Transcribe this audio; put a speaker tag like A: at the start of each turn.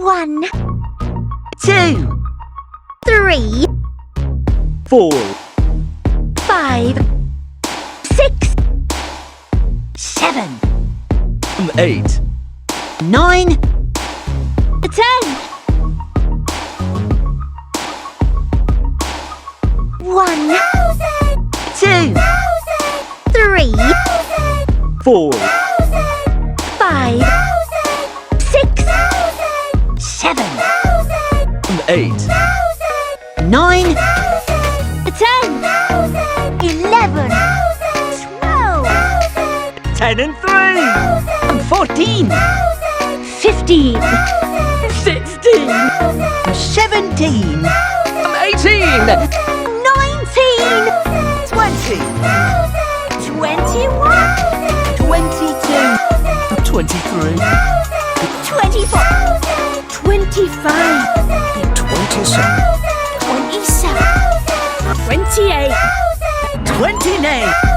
A: 1,
B: 2,
A: 3,
B: 4,
A: 5, 6, 7,
B: 8,
A: 9, 10. 1,
B: 2,
A: 3,
B: 4,
A: 5, 6, 7,
B: 8,
A: 9, 10, 11, 12,
B: 10 and 3, 14,
A: 15,
B: 16,
A: 17,
B: 18,
A: 19,
B: 20,
A: 21,
B: 22, 23,
A: 24, 25,
B: 27,
A: 27, 28,
B: 29,